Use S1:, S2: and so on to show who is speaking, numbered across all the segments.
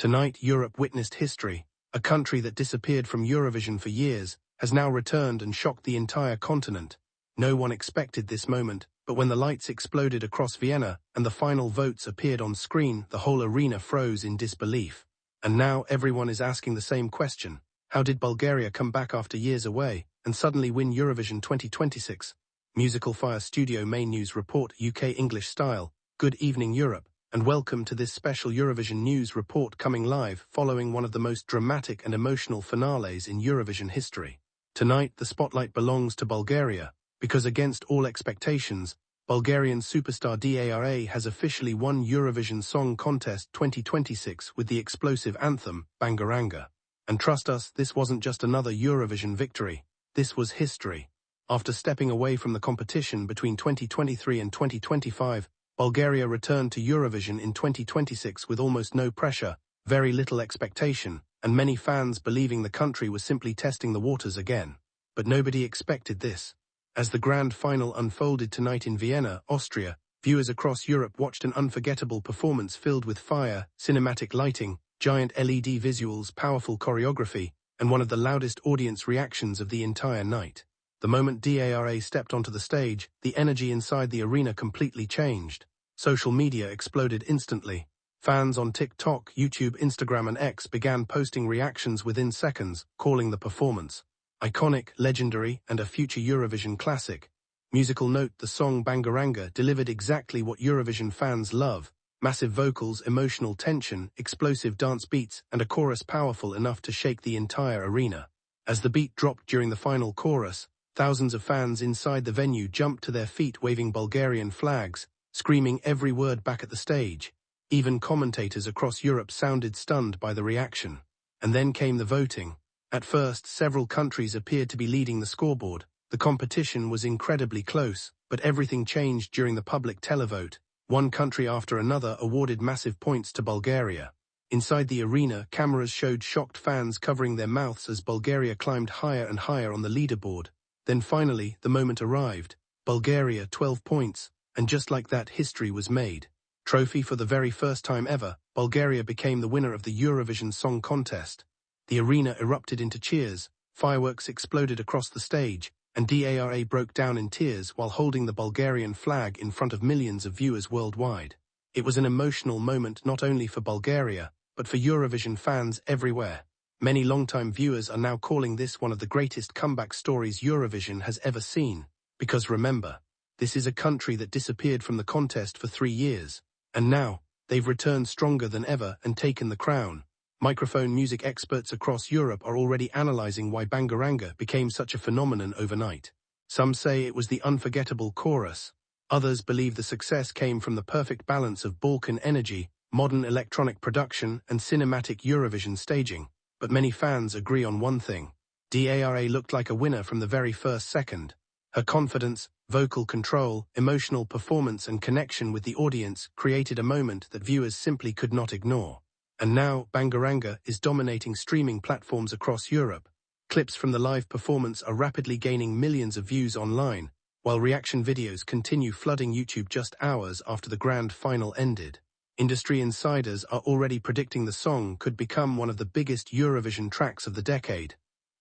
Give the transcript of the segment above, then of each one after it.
S1: Tonight, Europe witnessed history. A country that disappeared from Eurovision for years has now returned and shocked the entire continent. No one expected this moment, but when the lights exploded across Vienna and the final votes appeared on screen, the whole arena froze in disbelief. And now everyone is asking the same question. How did Bulgaria come back after years away and suddenly win Eurovision 2026? Musical Fire Studio Main News Report UK English Style. Good evening, Europe, and welcome to this special Eurovision news report coming live following one of the most dramatic and emotional finales in Eurovision history. Tonight, the spotlight belongs to Bulgaria, because against all expectations, Bulgarian superstar JALLA has officially won Eurovision Song Contest 2026 with the explosive anthem, Bangaranga. And trust us, this wasn't just another Eurovision victory. This was history. After stepping away from the competition between 2023 and 2025, Bulgaria returned to Eurovision in 2026 with almost no pressure, very little expectation, and many fans believing the country was simply testing the waters again. But nobody expected this. As the grand final unfolded tonight in Vienna, Austria, viewers across Europe watched an unforgettable performance filled with fire, cinematic lighting, giant LED visuals, powerful choreography, and one of the loudest audience reactions of the entire night. The moment JALLA stepped onto the stage, the energy inside the arena completely changed. Social media exploded instantly. Fans on TikTok, YouTube, Instagram and X began posting reactions within seconds, calling the performance iconic, legendary, and a future Eurovision classic. Musical note: the song Bangaranga delivered exactly what Eurovision fans love. Massive vocals, emotional tension, explosive dance beats, and a chorus powerful enough to shake the entire arena. As the beat dropped during the final chorus, thousands of fans inside the venue jumped to their feet waving Bulgarian flags, screaming every word back at the stage. Even commentators across Europe sounded stunned by the reaction. And then came the voting. At first, several countries appeared to be leading the scoreboard. The competition was incredibly close, but everything changed during the public televote. One country after another awarded massive points to Bulgaria. Inside the arena, cameras showed shocked fans covering their mouths as Bulgaria climbed higher and higher on the leaderboard. Then finally, the moment arrived. Bulgaria, 12 points, and just like that, history was made. Trophy for the very first time ever, Bulgaria became the winner of the Eurovision Song Contest. The arena erupted into cheers, fireworks exploded across the stage, and JALLA broke down in tears while holding the Bulgarian flag in front of millions of viewers worldwide. It was an emotional moment not only for Bulgaria, but for Eurovision fans everywhere. Many longtime viewers are now calling this one of the greatest comeback stories Eurovision has ever seen. Because remember, this is a country that disappeared from the contest for 3 years. And now, they've returned stronger than ever and taken the crown. Microphone music experts across Europe are already analyzing why Bangaranga became such a phenomenon overnight. Some say it was the unforgettable chorus. Others believe the success came from the perfect balance of Balkan energy, modern electronic production, and cinematic Eurovision staging. But many fans agree on one thing. JALLA looked like a winner from the very first second. Her confidence, vocal control, emotional performance and connection with the audience created a moment that viewers simply could not ignore. And now, Bangaranga is dominating streaming platforms across Europe. Clips from the live performance are rapidly gaining millions of views online, while reaction videos continue flooding YouTube just hours after the grand final ended. Industry insiders are already predicting the song could become one of the biggest Eurovision tracks of the decade.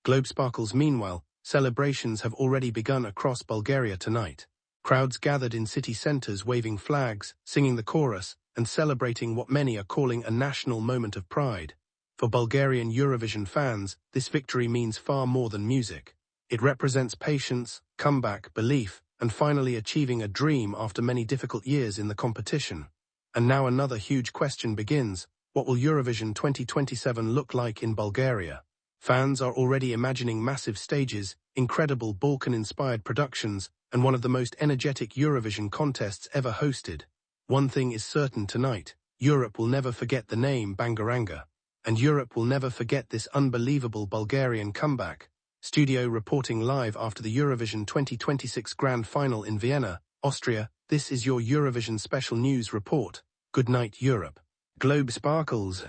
S1: Globesparkles meanwhile, celebrations have already begun across Bulgaria tonight. Crowds gathered in city centers waving flags, singing the chorus, and celebrating what many are calling a national moment of pride. For Bulgarian Eurovision fans, this victory means far more than music. It represents patience, comeback, belief, and finally achieving a dream after many difficult years in the competition. And now another huge question begins. What will Eurovision 2027 look like in Bulgaria? Fans are already imagining massive stages, incredible Balkan-inspired productions, and one of the most energetic Eurovision contests ever hosted. One thing is certain tonight: Europe will never forget the name Bangaranga. And Europe will never forget this unbelievable Bulgarian comeback. Studio reporting live after the Eurovision 2026 Grand Final in Vienna, Austria. This is your Eurovision Special News Report. Good night, Europe. Globe sparkles.